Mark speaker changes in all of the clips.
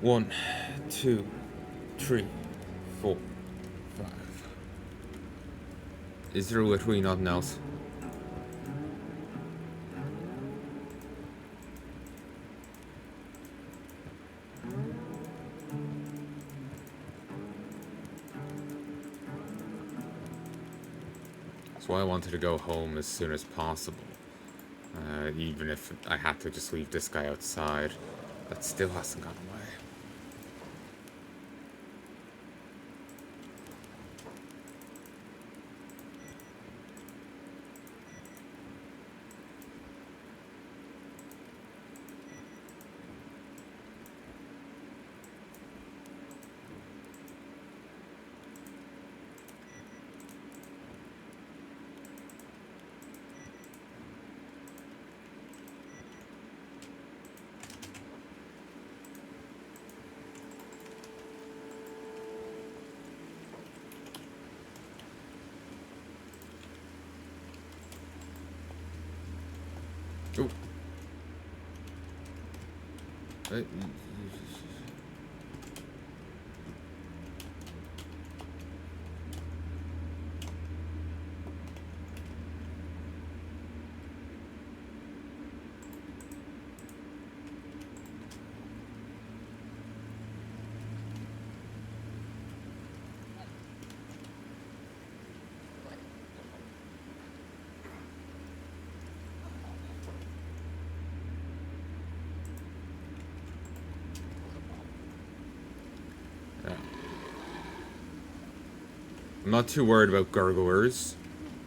Speaker 1: 1, 2, 3, 4, 5. Is there literally nothing else? That's why I wanted to go home as soon as possible. Even if I had to just leave this guy outside. That still hasn't gone away. Oh. I'm not too worried about gurglers.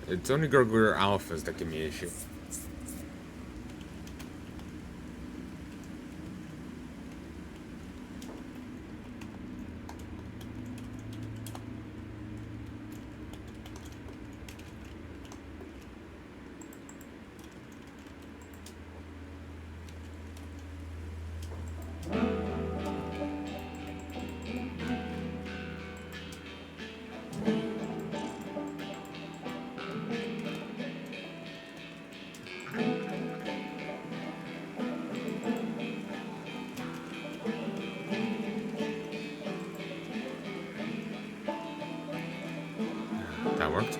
Speaker 1: It's only gurgler alphas that give me issue. That worked.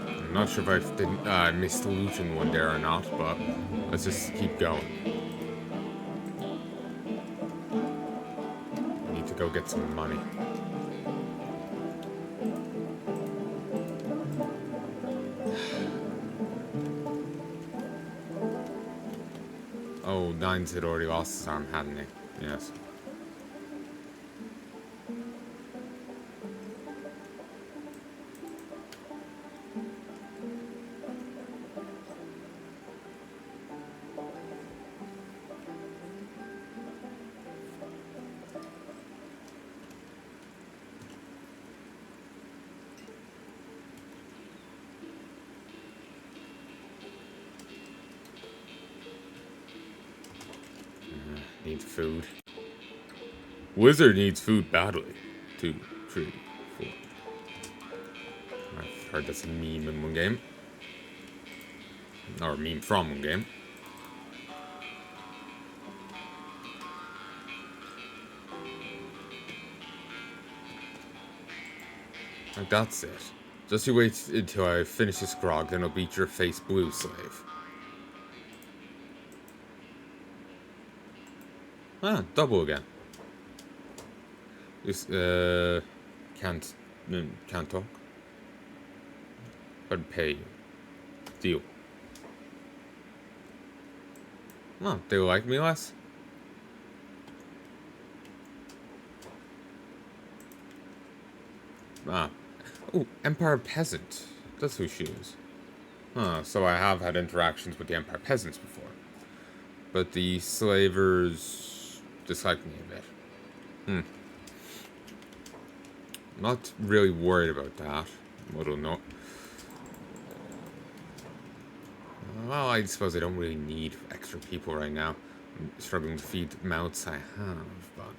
Speaker 1: I'm not sure if I didn't missed the looting one there or not, but let's just keep going. Need to go get some money. Oh, Nines had already lost his arm, hadn't he? Yes. Needs food. Wizard needs food badly. 2, 3, 4. I've heard that's a meme in one game. Or a meme from one game. Like, that's it. Just you wait until I finish this grog, then I'll beat your face blue, slave. Ah, double again. This, can't talk. But pay you. Deal. Oh, they like me less? Ah. Oh, Empire Peasant. That's who she is. Huh, so I have had interactions with the Empire Peasants before. But the slavers dislike me a bit. Not really worried about that. I don't know. Well, I suppose I don't really need extra people right now. I'm struggling to feed the mouths I have, but...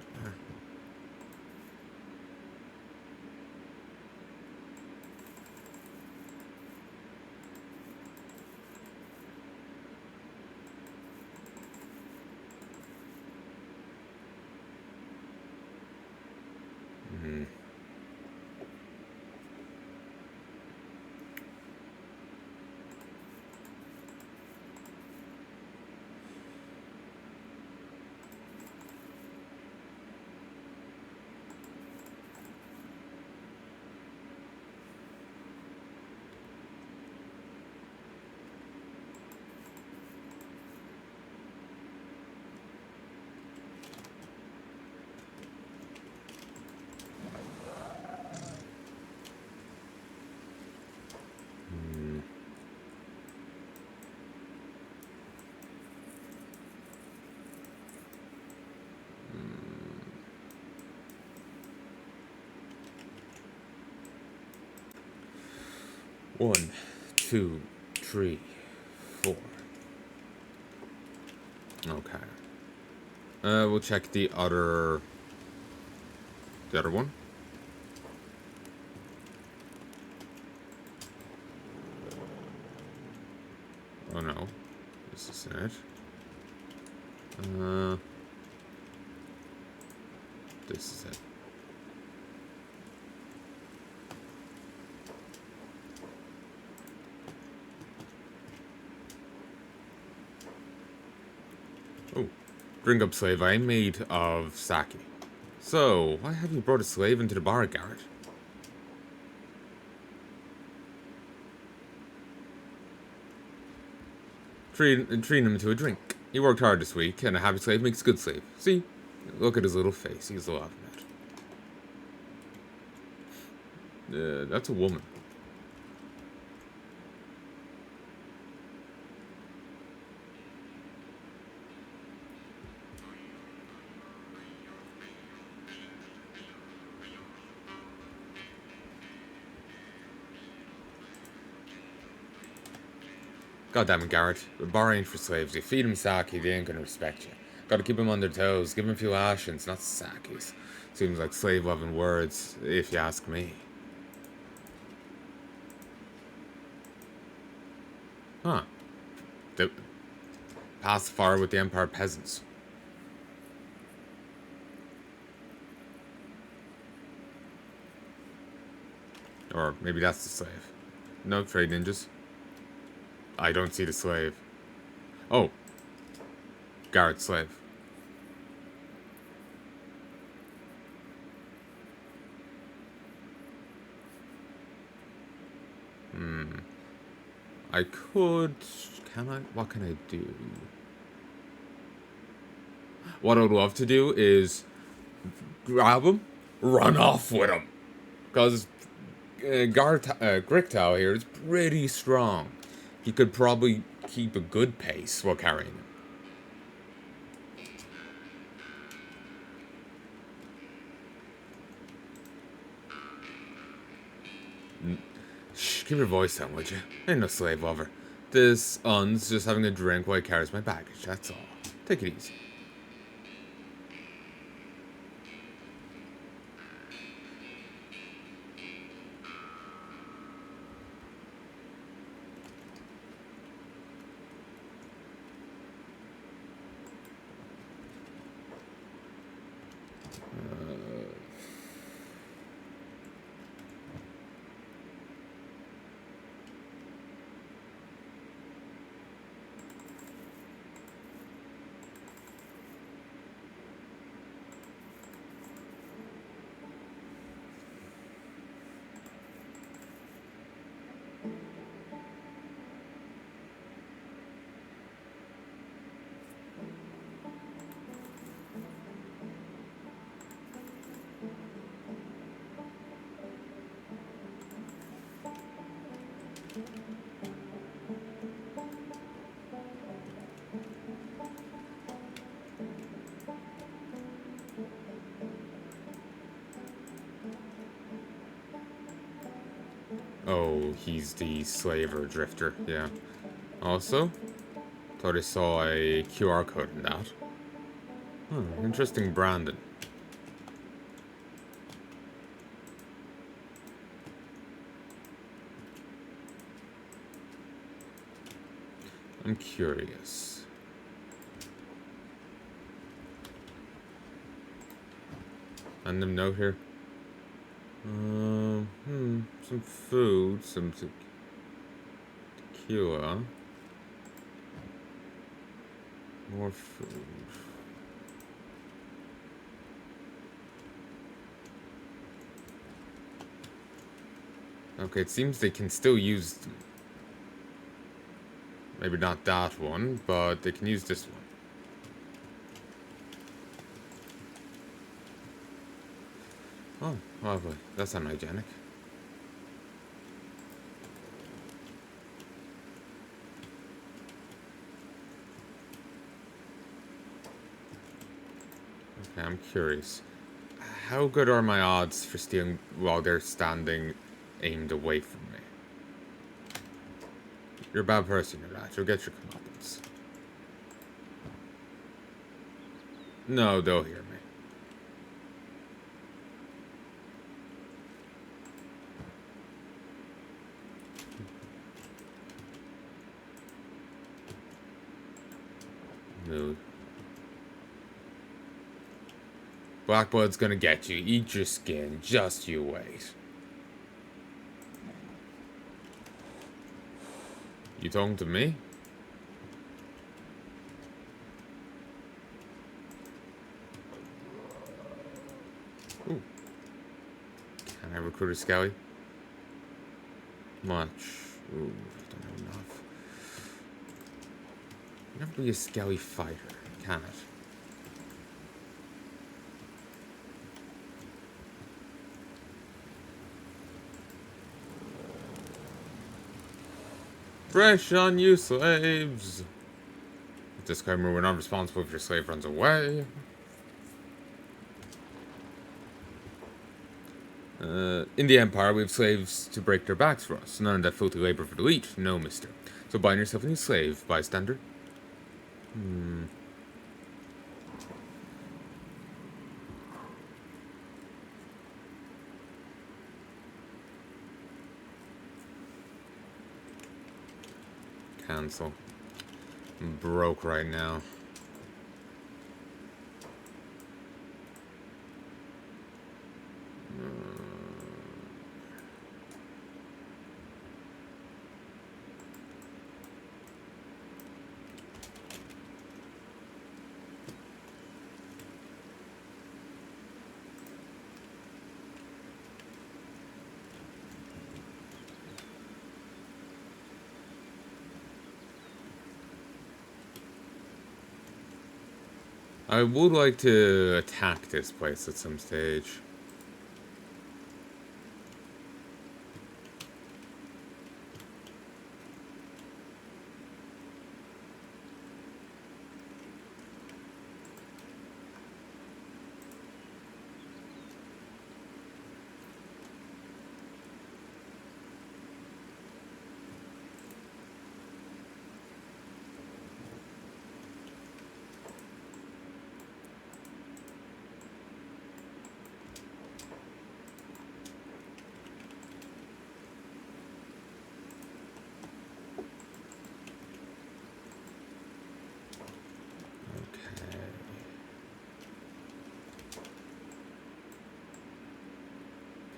Speaker 1: 1, 2, 3, 4. Okay. We'll check the other one. Oh no, this isn't it. This is it. Oh, drink up, slave. I am made of sake. So, why have you brought a slave into the bar, Garrett? Treating him to a drink. He worked hard this week, and a happy slave makes a good slave. See? Look at his little face. He's laughing at. That's a woman. God damn it, Garrett. The bar ain't for slaves. You feed them sake, they ain't gonna respect you. Gotta keep them on their toes. Give them a few ashins, not sakes. Seems like slave-loving words, if you ask me. Huh. Pass the fire with the Empire peasants. Or maybe that's the slave. No trade ninjas. I don't see the slave. Oh. Garrett slave. I could... Can I? What can I do? What I would love to do is grab him, run off with him. Because Gricktow here is pretty strong. He could probably keep a good pace while carrying him. Shh, keep your voice down, would you? Ain't no slave lover. This un's just having a drink while he carries my baggage, that's all. Take it easy. Oh, he's the slaver drifter, yeah. Also, thought I saw a QR code in that. Interesting branding. I'm curious. Random note here. Some food, some tequila. More food. Okay, it seems they can still use them. Maybe not that one, but they can use this one. Oh, lovely. That's unhygienic. Okay, I'm curious. How good are my odds for stealing while they're standing aimed away from me? You're a bad person, you're not. You'll get your comeuppance. No, they'll hear me. Mood. Blackblood's gonna get you. Eat your skin. Just you wait. You talking to me? Ooh. Can I recruit a skelly? Much. Ooh, don't have enough. Never be a skelly fighter, can it? Fresh on you, slaves! Disclaimer, we're not responsible if your slave runs away. In the Empire, we have slaves to break their backs for us. None of that filthy labor for the elite. No, mister. So buying yourself a new slave, bystander. Cancel. I'm broke right now. I would like to attack this place at some stage.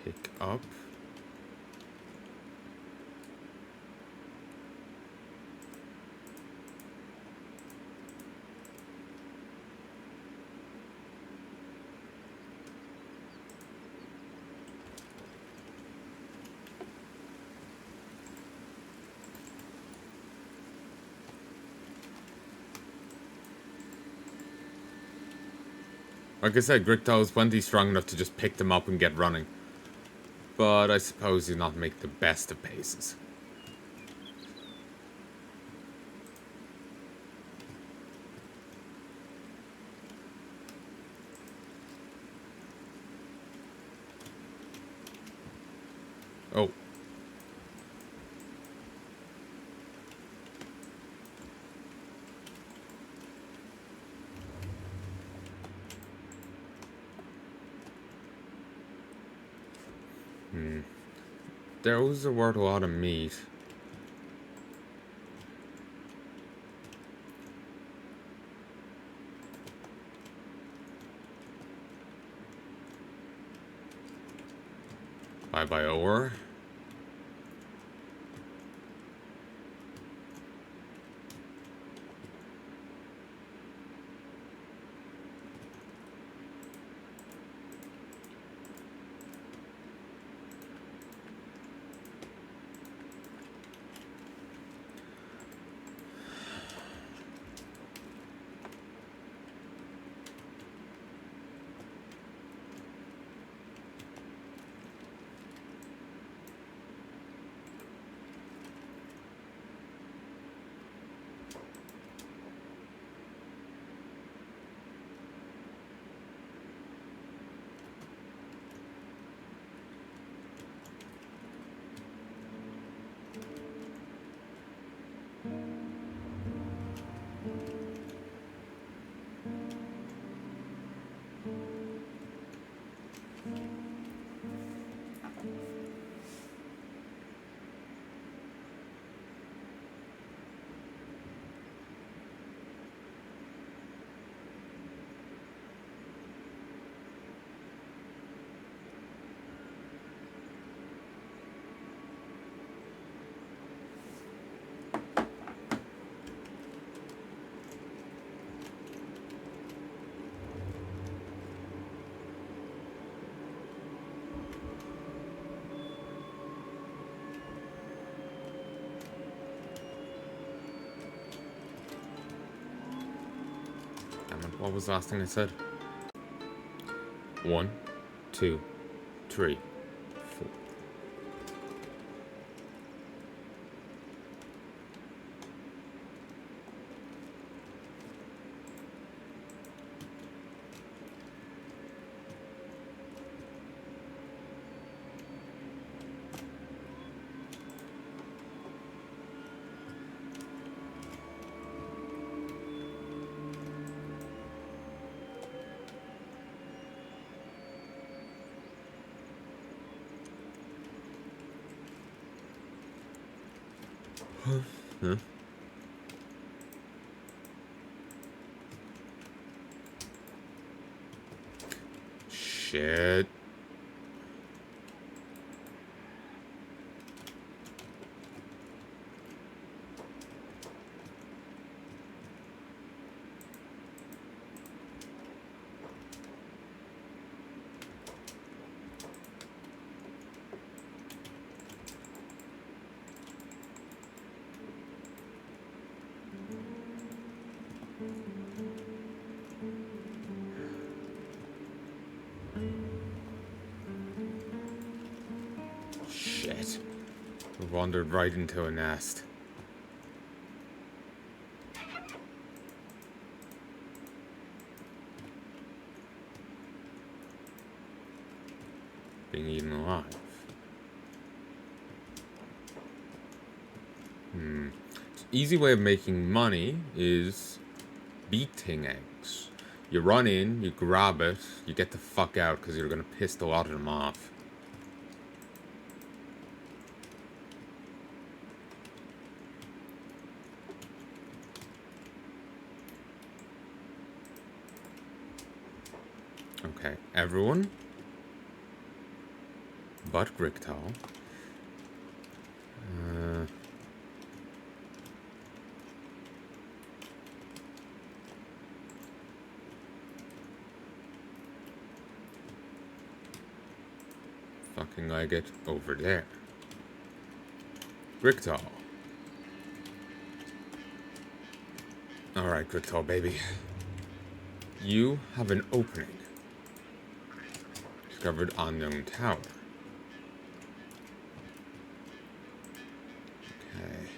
Speaker 1: Pick up. Like I said, Grictal is plenty strong enough to just pick them up and get running. But I suppose he'd not make the best of paces. Oh. Those are worth a lot of meat. Bye-bye ore. What was the last thing I said? 1, 2, 3, 4. Huh? Shit. Shit. We wandered right into a nest. Being eaten alive. Easy way of making money is beating eggs. You run in, you grab it, you get the fuck out because you're gonna piss a lot of them off. Okay, everyone but Grigtal. Fucking like it over there. Grigtal. Alright, Grigtal, baby. You have an opening. Discovered unknown tower. Okay.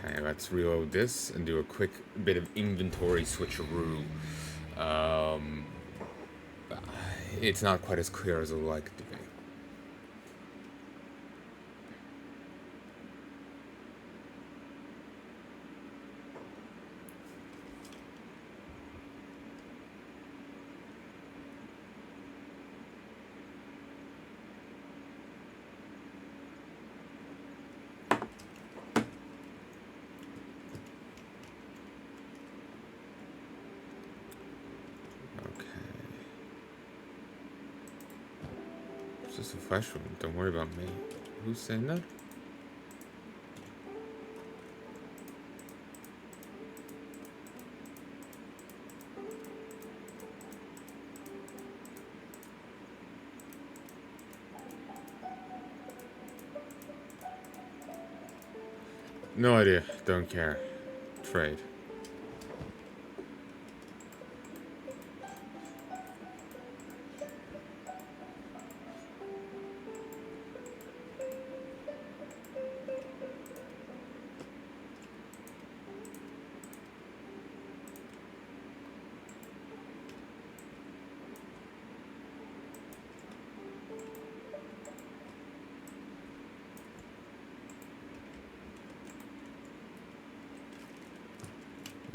Speaker 1: Okay, let's reload this and do a quick bit of inventory switcheroo. It's not quite as clear as I would like it to be. It's just a flesh wound. Don't worry about me. Who's saying that? No idea. Don't care. Trade.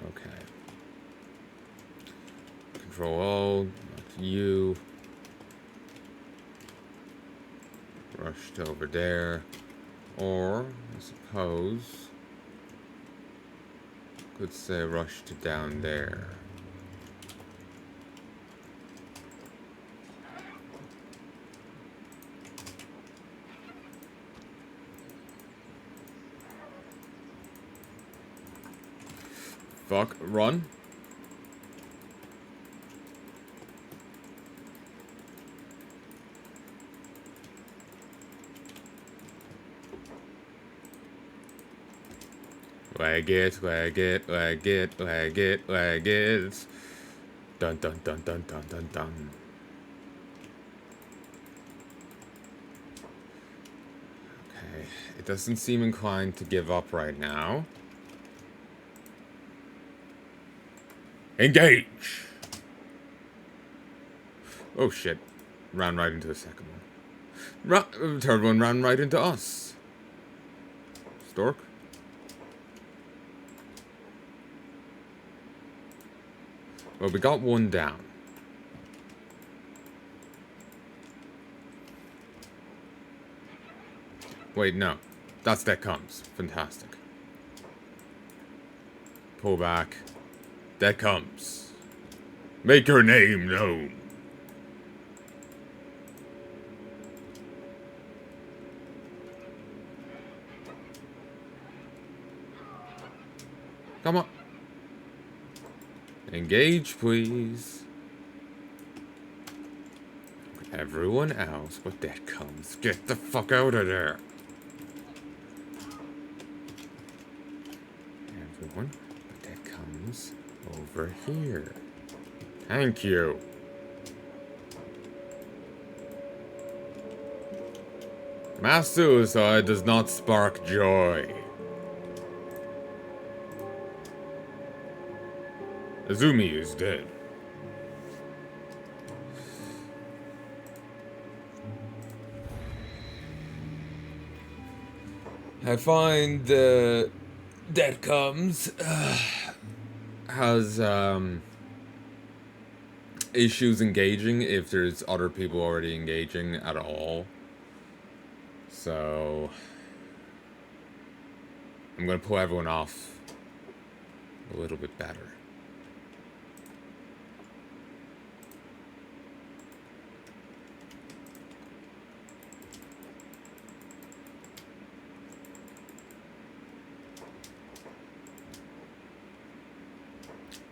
Speaker 1: Okay. Control all, not you. Rush to over there. Or, I suppose, could say rush to down there. Fuck, run. Leg it, leg it, leg it, leg it, leg it. Dun dun dun dun dun dun dun. Okay, it doesn't seem inclined to give up right now. Engage! Oh shit. Ran right into the second one. Third one ran right into us. Stork? Well, we got one down. Wait, no. That's that comes. Fantastic. Pull back. That comes. Make your name known. Come on. Engage, please. Everyone else, but that comes. Get the fuck out of there. Everyone, but that comes over here. Thank you. Mass suicide does not spark joy. Azumi is dead. I find that comes has issues engaging if there's other people already engaging at all. So I'm gonna pull everyone off a little bit better.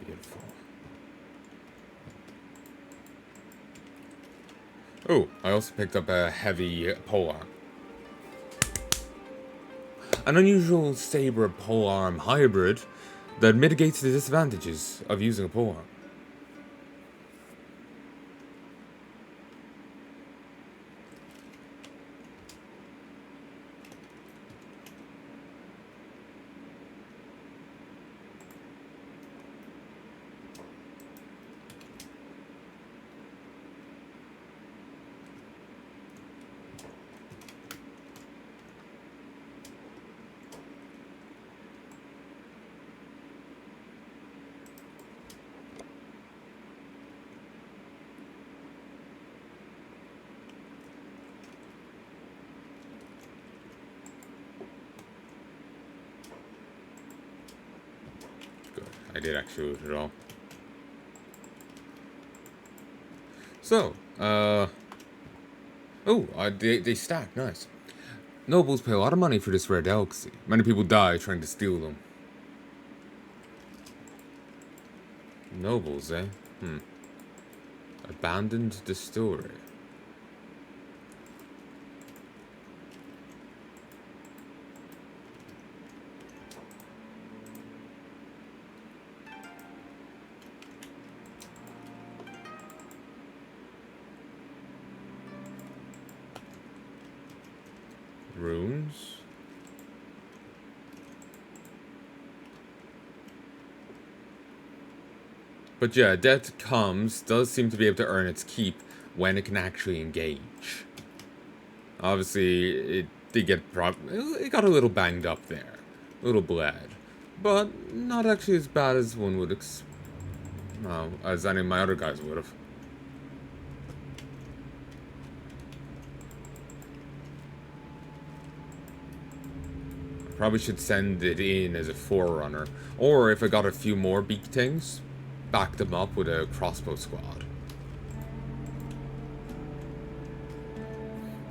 Speaker 1: Beautiful. Oh, I also picked up a heavy polearm. An unusual saber polearm hybrid that mitigates the disadvantages of using a polearm. I did actually loot it all. So, they stack, nice. Nobles pay a lot of money for this rare delicacy. Many people die trying to steal them. Nobles, eh? Abandoned distillery. Runes. But yeah, Death Comes does seem to be able to earn its keep when it can actually engage. Obviously, it did get it got a little banged up there. A little bled. But not actually as bad as one would as any of my other guys would have. Probably should send it in as a forerunner. Or if I got a few more beak things, back them up with a crossbow squad.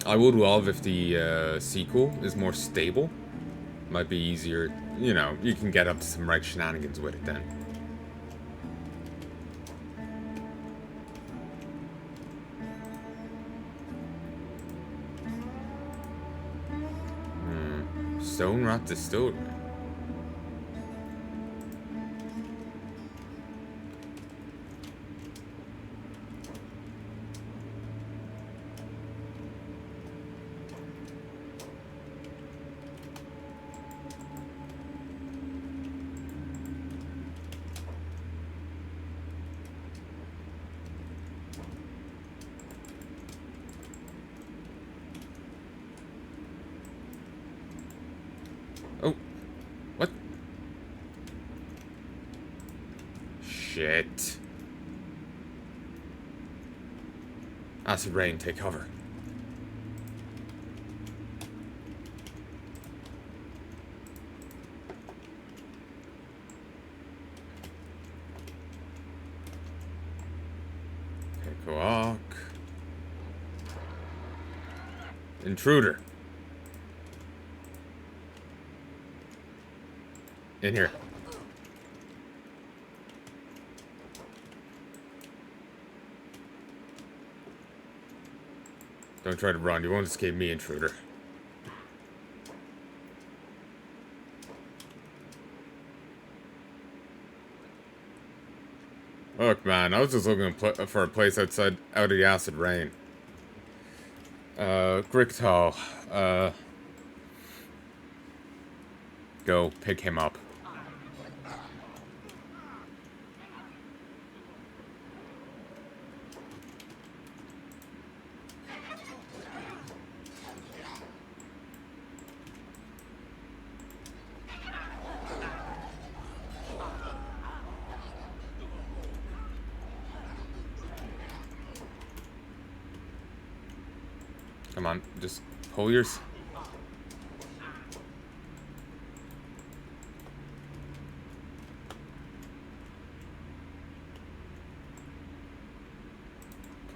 Speaker 1: I would love if the sequel is more stable. Might be easier, you know, you can get up to some right shenanigans with it then. Stone Rot Distillery. Oh, what? Shit. Acid rain, take cover. Okay, Koak. Intruder. In here. Don't try to run. You won't escape me, intruder. Look, man, I was just looking for a place outside out of the acid rain. Grictal, go pick him up. Come on, just pull yours.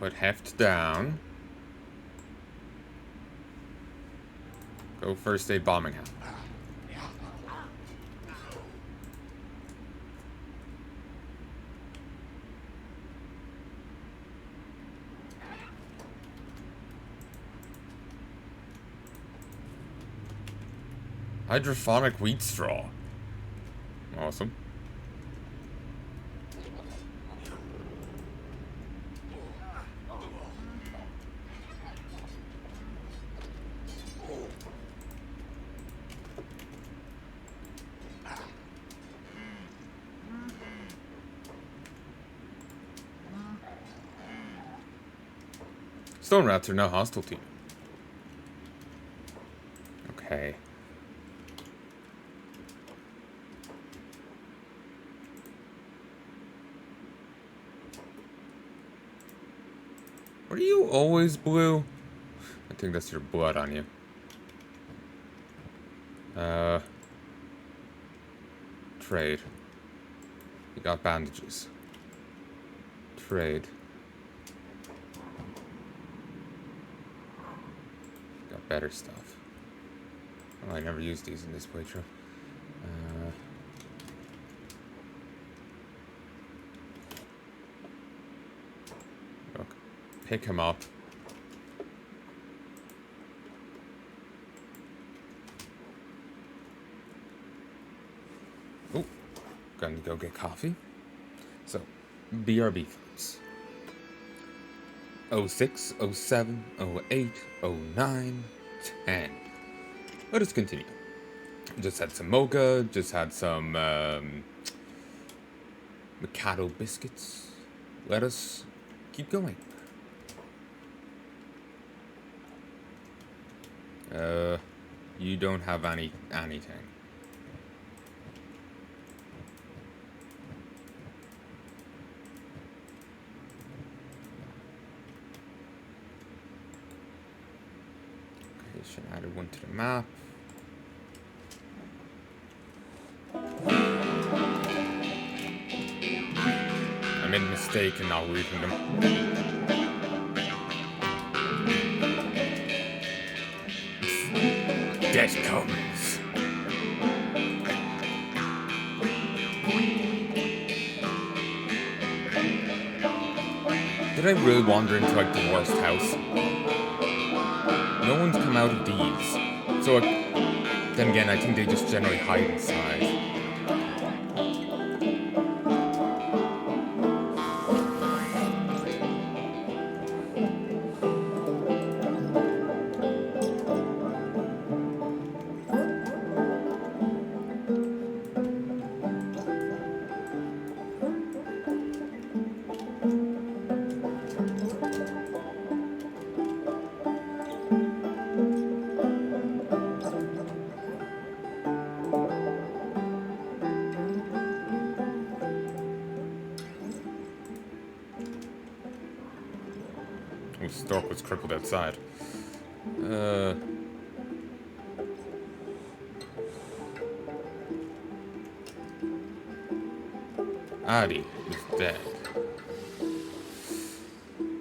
Speaker 1: Put heft down. Go first aid bombing him. Hydrophonic wheat straw. Awesome. Stone rats are now hostile to you. Okay. Are you always blue? I think that's your blood on you. Trade. You got bandages. Trade. Got better stuff. Oh, I never used these in this playthrough. Look. Pick him up. Oh, gonna go get coffee. So, BRB folks. 06, 07, 08, 09, 10. Let us continue. Just had some mocha, just had some Mikado biscuits. Let us keep going. You don't have anything. Okay, should add one to the map. I made a mistake in not reading them. Death comes. Did I really wander into like the worst house? No one's come out of these. So then again, I think they just generally hide inside. Oh, Stork was crippled outside. Addie is dead.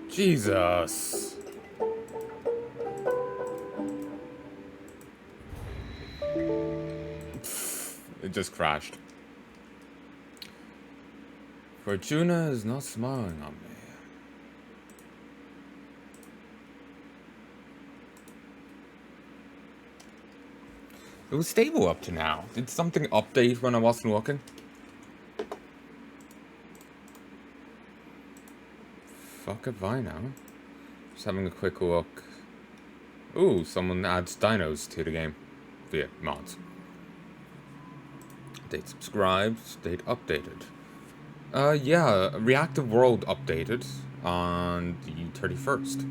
Speaker 1: Jesus. It just crashed. Fortuna is not smiling on me. It was stable up to now. Did something update when I wasn't looking? Fuck if I know. Just having a quick look. Ooh, someone adds dinos to the game via mods. Date subscribed, date updated. Yeah, Reactive World updated on the 31st.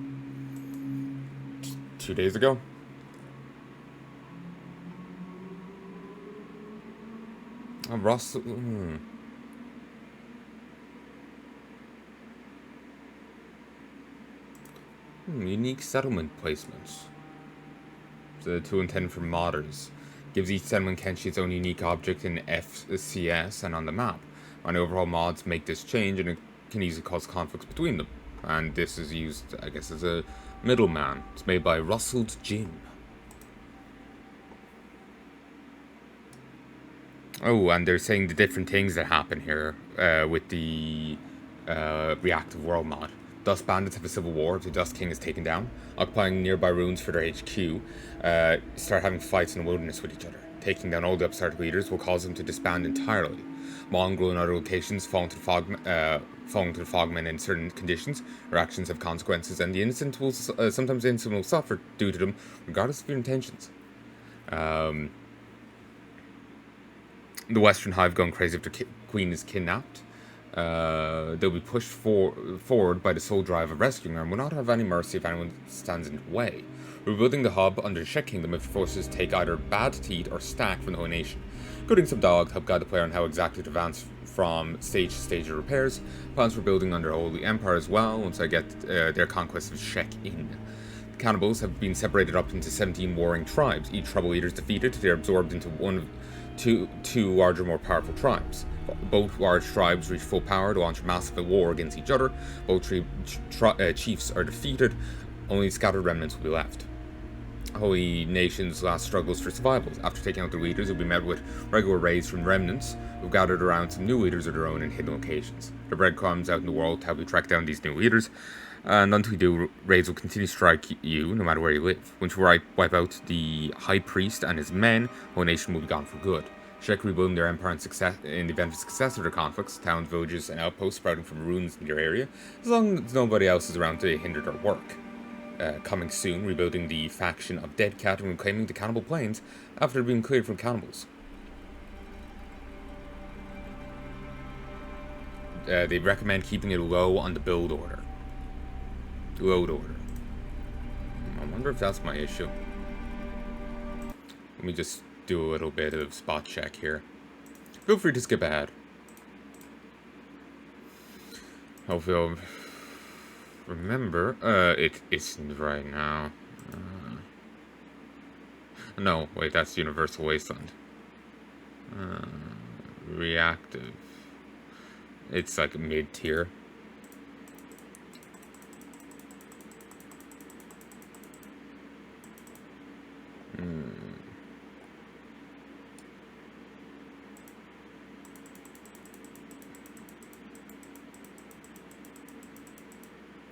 Speaker 1: 2 days ago. Russell. Unique settlement placements. The two intended for modders. Gives each settlement Kenshi its own unique object in FCS and on the map. On overhaul mods make this change and it can easily cause conflicts between them. And this is used, I guess, as a middleman. It's made by Russell's Gym. Oh, and they're saying the different things that happen here with the Reactive World mod. Dust Bandits have a civil war if the Dust King is taken down, occupying nearby ruins for their HQ, start having fights in the wilderness with each other. Taking down all the upstart leaders will cause them to disband entirely. Mongrel and other locations falling to the Fogmen in certain conditions, or actions have consequences, and the innocent will sometimes the innocent will suffer due to them, regardless of your intentions. The Western Hive going crazy after Queen is kidnapped. They'll be pushed forward by the sole drive of rescuing her and will not have any mercy if anyone stands in the way. Rebuilding the hub under the Shek Kingdom if forces take either bad teeth or stack from the whole nation. Including some dialogue to help guide the player on how exactly to advance from stage to stage of repairs. Plans for building under Holy Empire as well once I get their conquest of Shek in. The cannibals have been separated up into 17 warring tribes. Each tribal leader is defeated, they're absorbed into one of two larger, more powerful tribes. Both large tribes reach full power to launch a massive war against each other. Both chiefs are defeated. Only scattered remnants will be left. Holy Nation's last struggles for survival. After taking out the leaders, will be met with regular raids from remnants who've gathered around some new leaders of their own in hidden locations. The breadcrumbs out in the world to help you track down these new leaders. And until you do, raids will continue to strike you no matter where you live. Once you wipe out the High Priest and his men, Holy Nation will be gone for good. Shek rebuilding their empire in the event of success of their conflicts, towns, villages, and outposts sprouting from ruins in their area, as long as nobody else is around to hinder their work. Coming soon, rebuilding the faction of Dead Cat and reclaiming the Cannibal Plains after being cleared from cannibals. They recommend keeping it low on the build order. Load order. I wonder if that's my issue. Let me just do a little bit of spot check here. Feel free to skip ahead. Hopefully I'll remember. It isn't right now. No, wait, that's Universal Wasteland. Reactive. It's like mid-tier.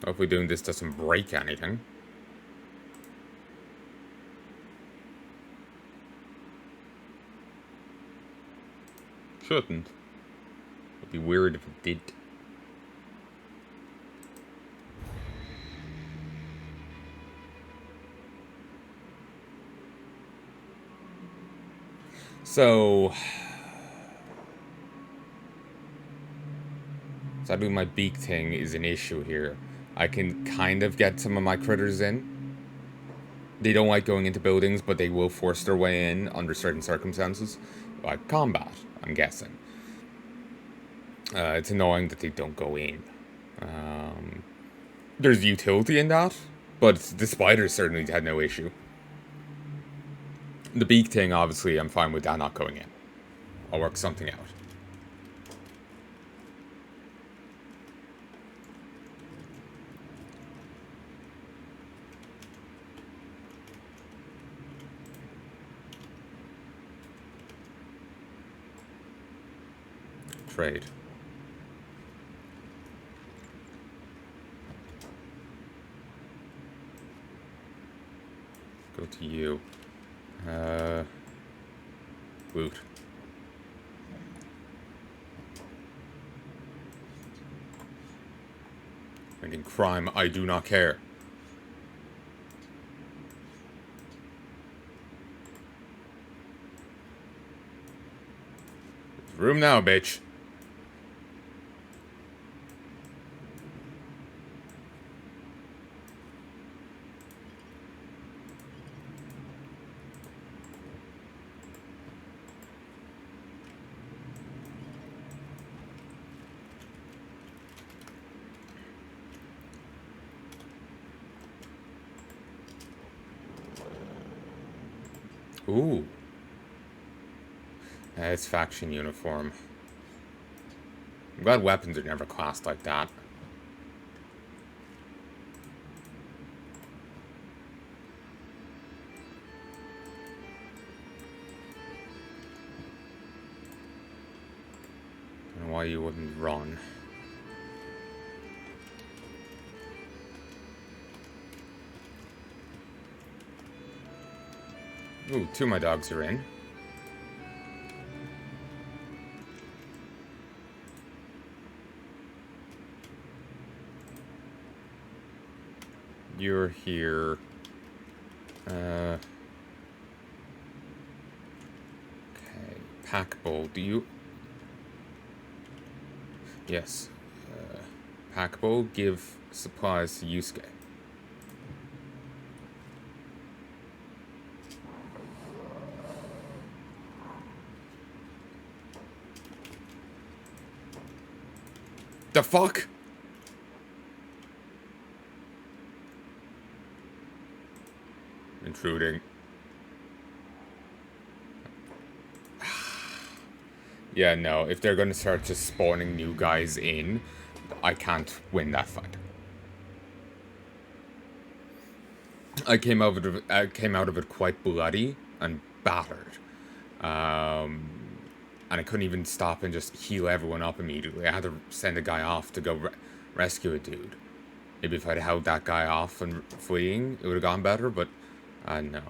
Speaker 1: Hopefully doing this doesn't break anything. Shouldn't. It'd be weird if it did. So sadly my beak thing is an issue here. I can kind of get some of my critters in. They don't like going into buildings, but they will force their way in under certain circumstances. Like combat, I'm guessing. It's annoying that they don't go in. There's utility in that, but the spiders certainly had no issue. The beak thing, obviously, I'm fine with that not going in. I'll work something out. Trade. Go to you. Loot. Making crime, I do not care. There's room now, bitch. Ooh. It's faction uniform. I'm glad weapons are never classed like that. I don't know why you wouldn't run. Ooh, two of my dogs are in. You're here. Okay. Pack bowl. Do you... Yes. Pack bowl. Give supplies to Yusuke. The fuck? Intruding. Yeah, no. If they're gonna start just spawning new guys in, I can't win that fight. I came out of it quite bloody and battered. And I couldn't even stop and just heal everyone up immediately. I had to send a guy off to go rescue a dude. Maybe if I'd held that guy off and fleeing, it would have gone better, but no.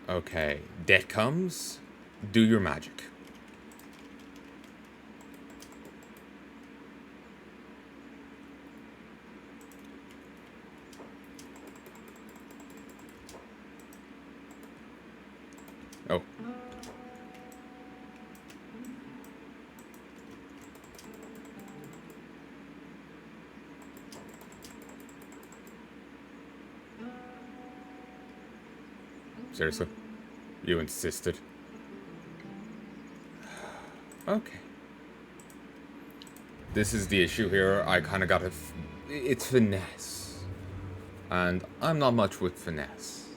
Speaker 1: Okay, death comes. Do your magic. Oh. Seriously? You insisted? Okay. This is the issue here. I kind of got it's finesse. And I'm not much with finesse.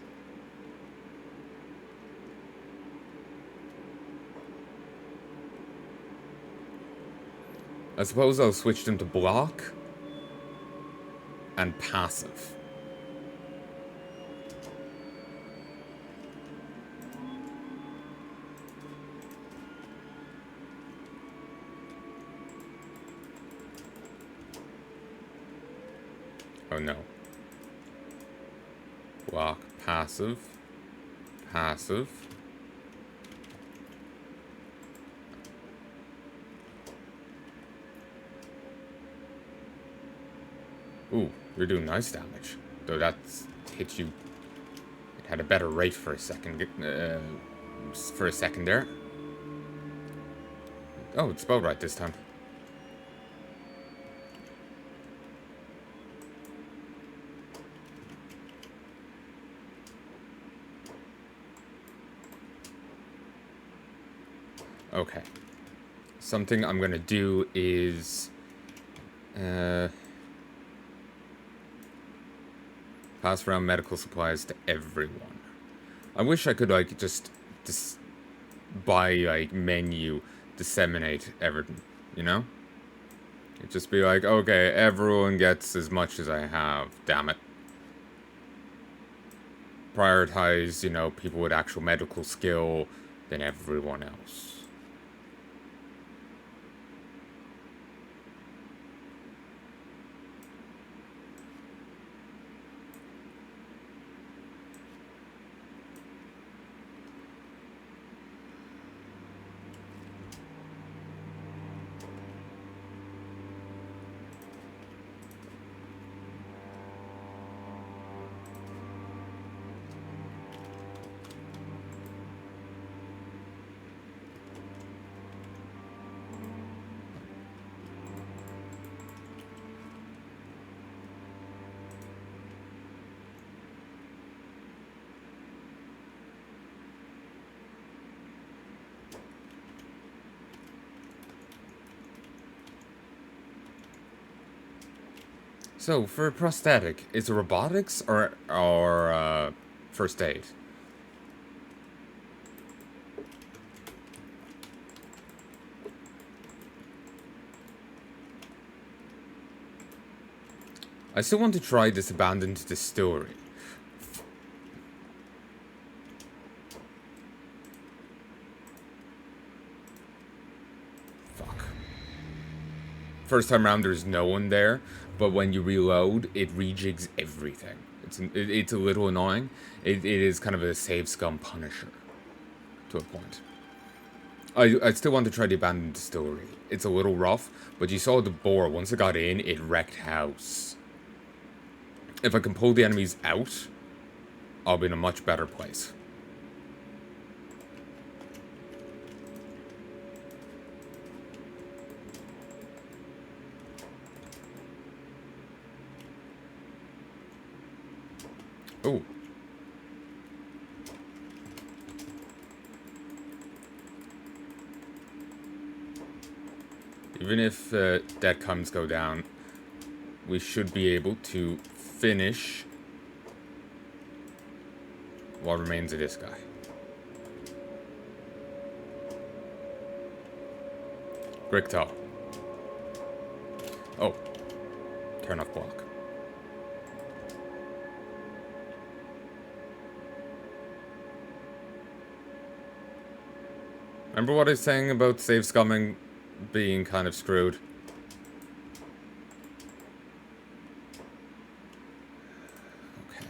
Speaker 1: I suppose I'll switch them to block and passive. Oh no. Walk. Passive. Passive. Ooh, you're doing nice damage. Though that's hit you. It had a better rate for a second. There. Oh, it's spelled right this time. Okay. Something I'm gonna do is pass around medical supplies to everyone. I wish I could like just buy like menu disseminate everything, you know? It'd just be like, okay, everyone gets as much as I have, damn it. Prioritize, you know, people with actual medical skill than everyone else. So, for prosthetic, is it robotics or first aid? I still want to try this abandoned distillery. Fuck. First time around, there's no one there, but when you reload, it rejigs everything. It's a little annoying. It is kind of a save scum punisher, to a point. I still want to try the abandoned distillery. It's a little rough, but you saw the boar. Once it got in, it wrecked house. If I can pull the enemies out, I'll be in a much better place. Oh. Even if dead comes go down, we should be able to finish what remains of this guy. Bricktail. Oh. Turn off block. Remember what I was saying about save scumming being kind of screwed? Okay.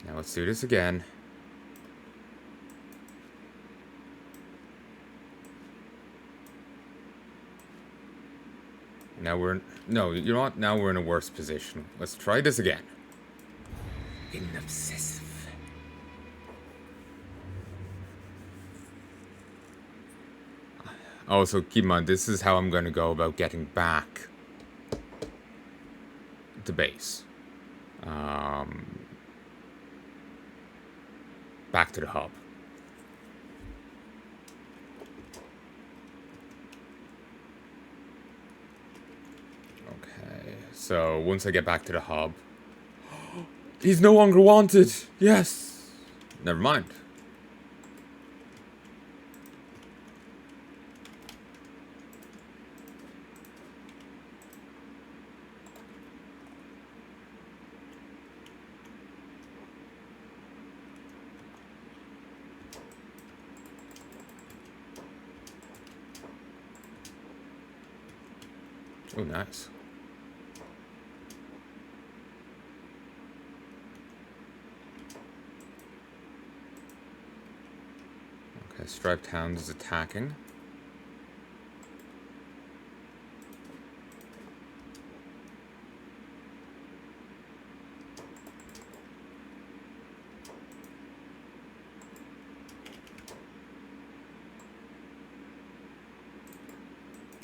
Speaker 1: Now let's do this again. Now we're in... No, you know what? Now we're in a worse position. Let's try this again. In obsessive. Oh, so keep in mind, this is how I'm going to go about getting back to base. Back to the hub. Okay, so once I get back to the hub... He's no longer wanted! Yes! Never mind. Oh, nice. Okay, striped hound is attacking.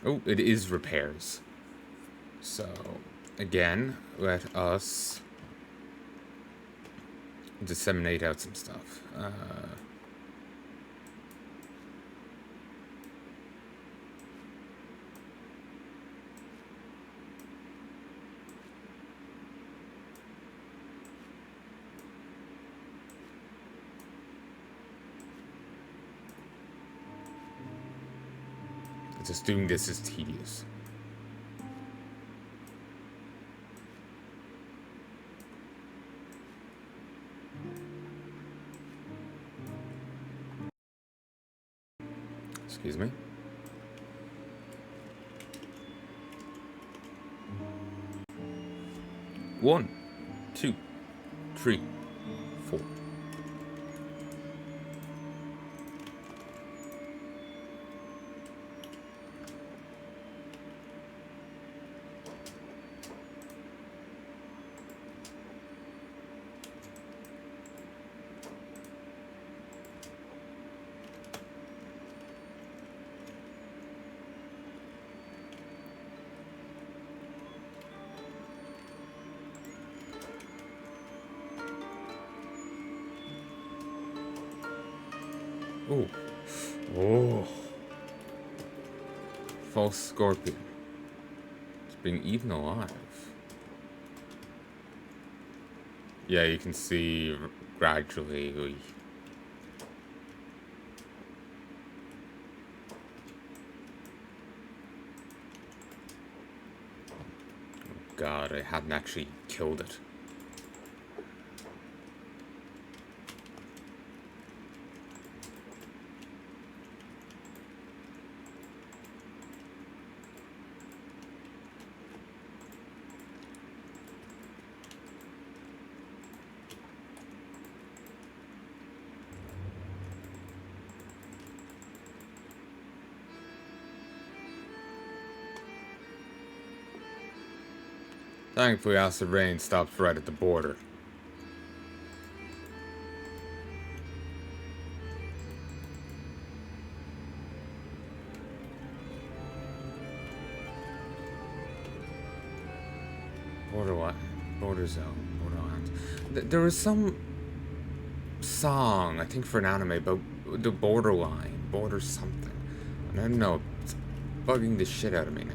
Speaker 1: Oh, it is repairs. So, again, let us disseminate out some stuff. Just doing this is tedious. Excuse me. One, two, three, four. Oh. Oh. False scorpion. It's being eaten alive. Yeah, you can see gradually. Oh God, I hadn't actually killed it. Thankfully, acid rain stops right at the border. Borderlands. There was some song, I think for an anime, about the borderline, border something. And I don't know, it's bugging the shit out of me now.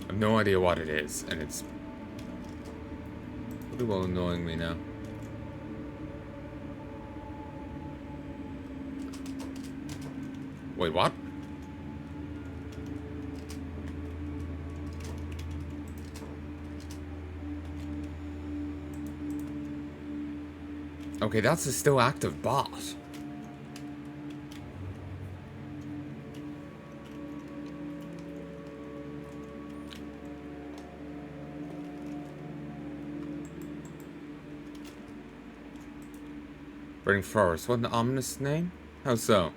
Speaker 1: I have no idea what it is, and it's pretty well annoying me now. Wait, what? Okay, that's a still active bot. Burning Forest, what an ominous name? How so?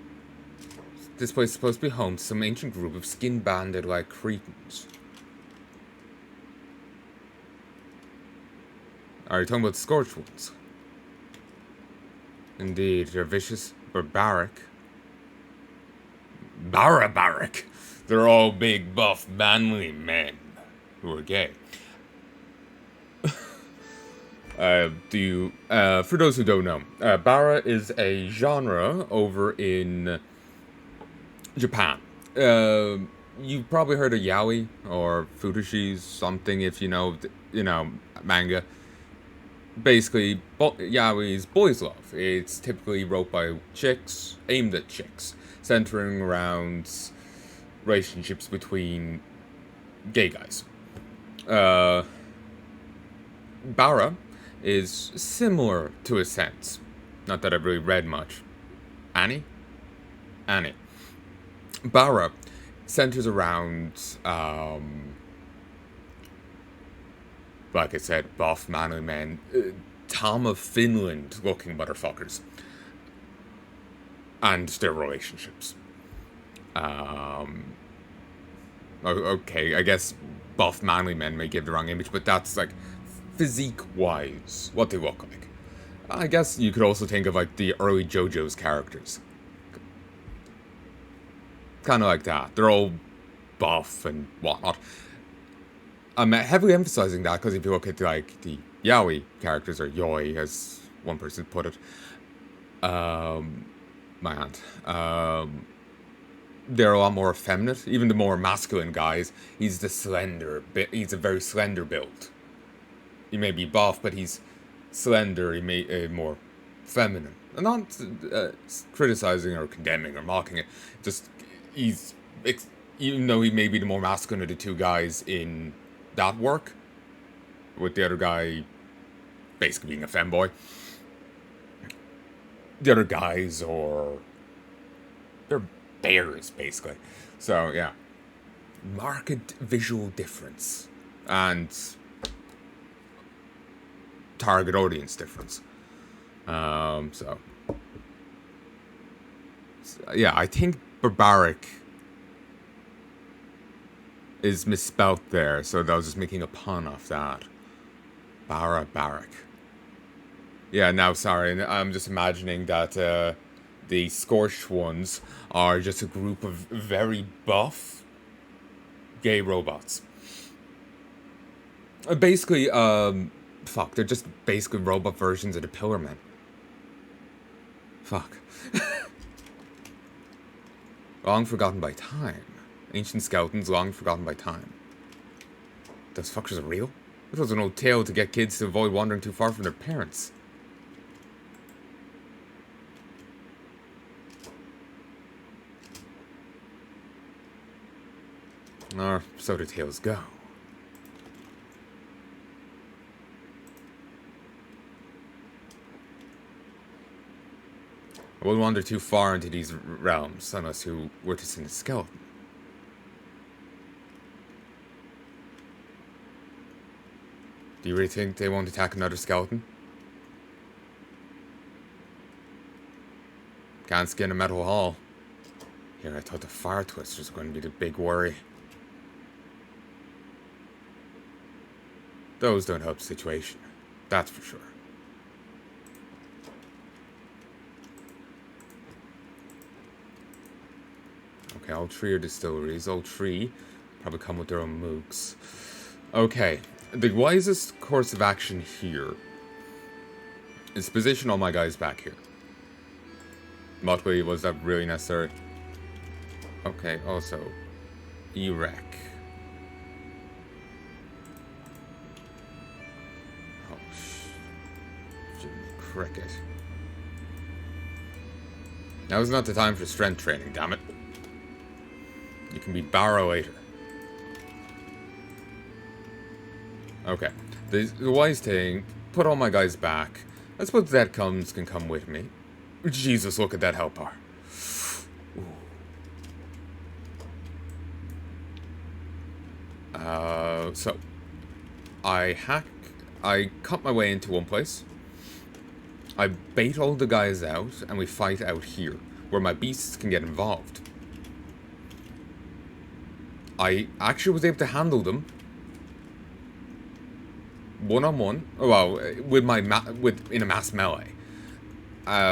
Speaker 1: This place is supposed to be home to some ancient group of skin-banded-like cretins. Are you talking about the Scorched Ones? Indeed, they're vicious, barbaric. Barbaric! They're all big, buff, manly men who are gay. For those who don't know, Bara is a genre over in Japan. You've probably heard of yaoi or futoshi, something if you know, manga. Basically, yaoi is boys' love. It's typically wrote by chicks, aimed at chicks, centering around relationships between gay guys. Uh, Bara is similar to a sense. Not that I've really read much. Annie? Annie. Bara centers around, like I said, buff, manly men, Tom of Finland looking motherfuckers, and their relationships. Okay, I guess buff, manly men may give the wrong image, but that's like physique-wise what they look like. I guess you could also think of like the early JoJo's characters. Kind of like that. They're all buff and whatnot. I'm heavily emphasizing that because if you look at like the yaoi characters, or yoi as one person put it, my aunt, they're a lot more effeminate. Even the more masculine guys, he's he's a very slender build. He may be buff, but he's slender. He may more feminine. I'm not criticizing or condemning or mocking it. Just even though he may be the more masculine of the two guys in that work, with the other guy basically being a femboy. The other guys they're bears basically. So yeah, marked visual difference and target audience difference. So yeah, I think barbaric is misspelt there, so I was just making a pun off that. Barbaric. Yeah, now sorry, I'm just imagining that the scorched ones are just a group of very buff gay robots. Basically, fuck, they're just basically robot versions of the Pillar Men. Fuck. Long forgotten by time. Ancient skeletons long forgotten by time. Those fuckers are real? This was an old tale to get kids to avoid wandering too far from their parents. Or so do tales go. I wouldn't wander too far into these realms unless you were to send a skeleton. Do you really think they won't attack another skeleton? Can't skin a metal hull. Here, I thought the fire twisters were going to be the big worry. Those don't help the situation. That's for sure. Okay, all three are distilleries. All three probably come with their own mooks. Okay, the wisest course of action here is to position all my guys back here. Luckily, was that really necessary? Okay, also, Erec. Oh, Jim Cricket. Now is not the time for strength training, damn it. You can be Barrow later. Okay, the wise thing, put all my guys back. I suppose that can come with me. Jesus, look at that health bar. So, I cut my way into one place. I bait all the guys out, and we fight out here, where my beasts can get involved. I actually was able to handle them one-on-one. Well, with in a mass melee,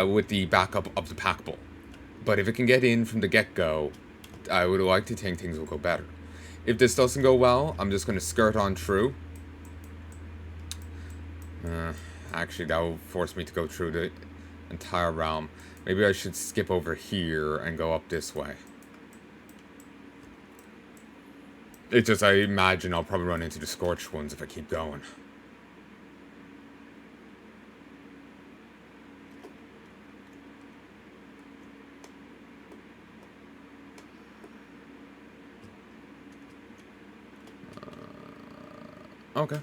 Speaker 1: with the backup of the pack bull. But if it can get in from the get-go, I would like to think things will go better. If this doesn't go well, I'm just going to skirt on through. Actually, that will force me to go through the entire realm. Maybe I should skip over here and go up this way. It's just, I imagine I'll probably run into the scorched ones if I keep going. Okay.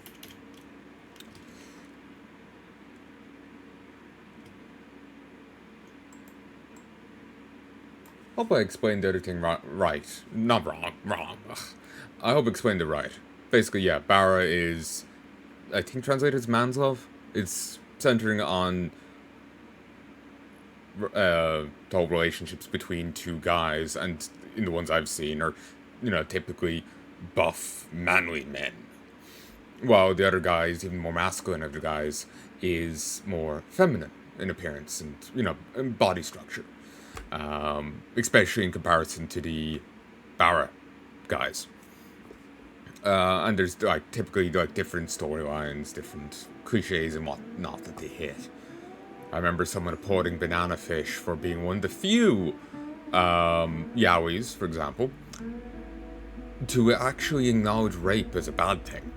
Speaker 1: Hope I explained everything right. Not wrong. Wrong. Ugh. I hope I explained it right. Basically, yeah, Bara is, I think, translated as man's love. It's centering on told relationships between two guys, and in the ones I've seen are, typically buff, manly men. While the other guys, even more masculine of the guys, is more feminine in appearance and, in body structure. Especially in comparison to the Barra guys. And there's typically different storylines, different cliches and whatnot that they hit. I remember someone applauding Banana Fish for being one of the few yaois, for example, to actually acknowledge rape as a bad thing.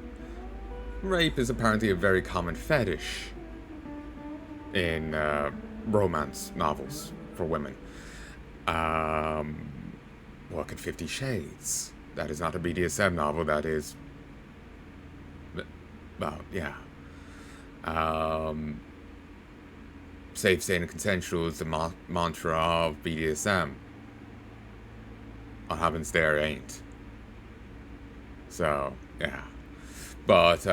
Speaker 1: Rape is apparently a very common fetish in romance novels for women. Look at 50 Shades. That is not a BDSM novel, that is... Well, yeah. Safe, sane, and consensual is the mantra of BDSM. What happens there ain't. So, yeah. But,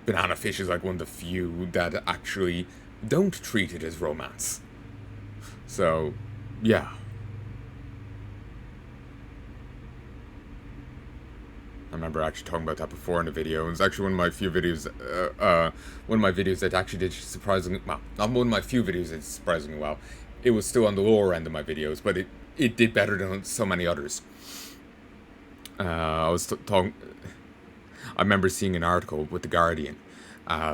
Speaker 1: Banana Fish is like one of the few that actually don't treat it as romance. So, yeah. I remember actually talking about that before in a video. It was actually one of my few videos, one of my videos that actually did surprisingly, well, not one of my few videos that did surprisingly well. It was still on the lower end of my videos, but it did better than so many others. I was talking, I remember seeing an article with The Guardian,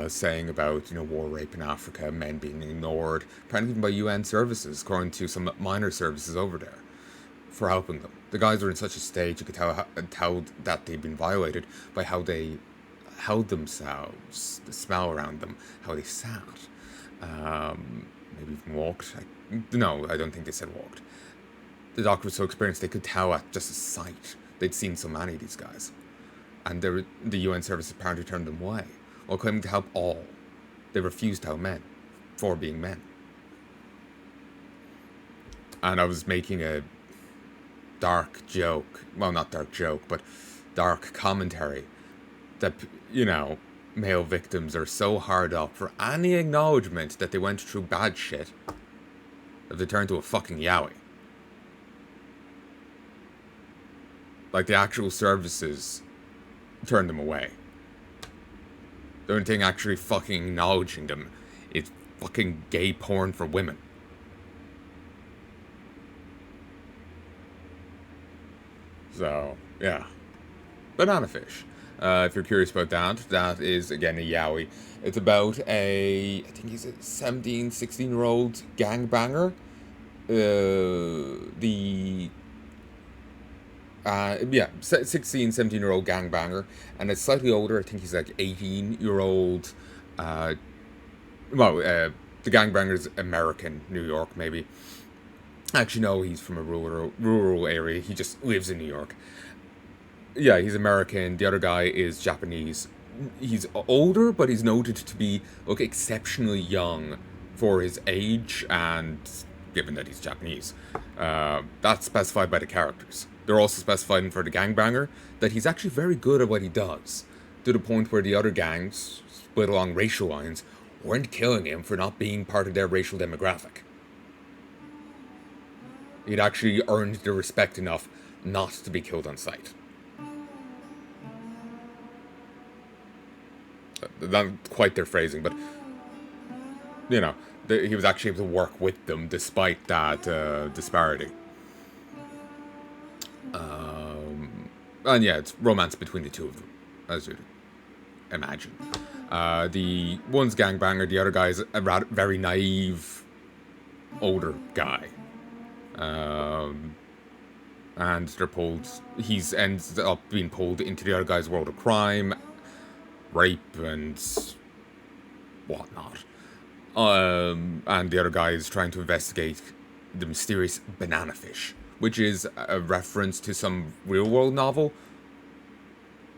Speaker 1: saying about, war rape in Africa, men being ignored, apparently even by UN services, according to some minor services over there, for helping them. The guys were in such a state, you could tell that they'd been violated by how they held themselves, the smell around them, how they sat, maybe even walked. No, I don't think they said walked. The doctor was so experienced they could tell at just a sight. They'd seen so many of these guys. And the UN service apparently turned them away, while claiming to help all. They refused to help men, for being men. And I was making a dark joke, well, not dark joke, but dark commentary, that, male victims are so hard up for any acknowledgement that they went through bad shit that they turned to a fucking yaoi. Like, the actual services turned them away. The only thing actually fucking acknowledging them is fucking gay porn for women. So, yeah. Banana Fish. If you're curious about that, that is, again, a yaoi. It's about I think he's a 17, 16-year-old gangbanger. Yeah, 16, 17-year-old gangbanger. And it's slightly older, I think he's like 18-year-old. The gangbanger's American, New York, maybe. Actually, no, he's from a rural area. He just lives in New York. Yeah, he's American. The other guy is Japanese. He's older, but he's noted to be, exceptionally young for his age, and given that he's Japanese. That's specified by the characters. They're also specifying for the gangbanger that he's actually very good at what he does, to the point where the other gangs, split along racial lines, weren't killing him for not being part of their racial demographic. He'd actually earned their respect enough not to be killed on sight. Not quite their phrasing, but, he was actually able to work with them despite that disparity. And yeah, it's romance between the two of them, as you'd imagine. The one's gangbanger, the other guy's a very naive, older guy. And he ends up being pulled into the other guy's world of crime, rape, and whatnot. And the other guy is trying to investigate the mysterious banana fish, which is a reference to some real-world novel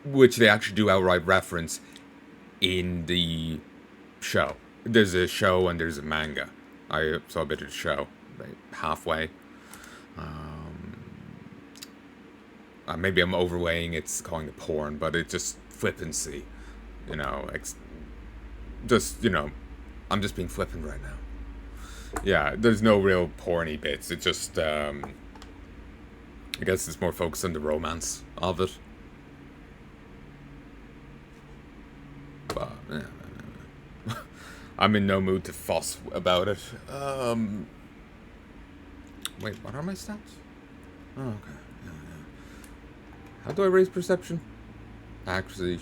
Speaker 1: which they actually do outright reference in the show. There's a show and there's a manga. I saw a bit of the show, like halfway. Maybe I'm overweighing it's calling it porn, but it's just flippancy. You know, I'm just being flippant right now. Yeah, there's no real porny bits. It just, I guess it's more focused on the romance of it. But, I'm in no mood to fuss about it. Wait, what are my stats? Oh, okay. How do I raise perception? Accuracy,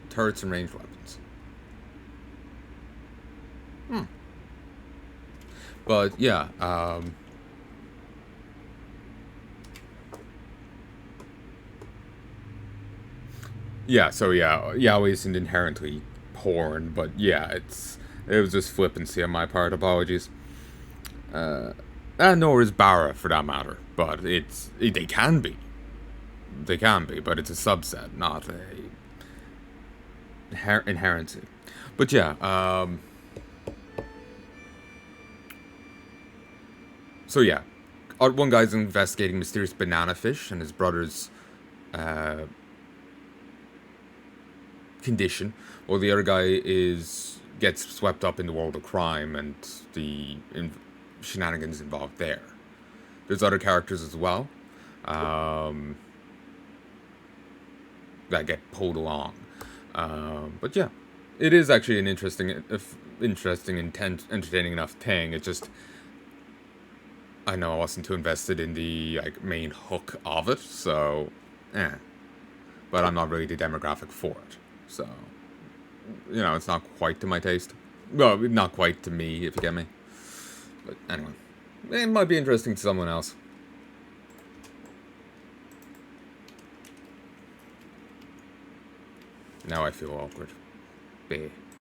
Speaker 1: turrets and ranged weapons. But yeah, yeah. So yeah, yaoi isn't inherently porn, but yeah, it was just flippancy on my part. Apologies. Nor is Bara for that matter, but they can be. They can be, but it's a subset, not a inherency. But yeah, so yeah, one guy's investigating mysterious banana fish and his brother's condition, while the other guy gets swept up in the world of crime and the shenanigans involved there. There's other characters as well. That get pulled along. But yeah, it is actually an interesting, entertaining enough thing. It just, I know I wasn't too invested in the main hook of it, so, But I'm not really the demographic for it, so, it's not quite to my taste. Well, not quite to me, if you get me. But anyway, it might be interesting to someone else. Now I feel awkward.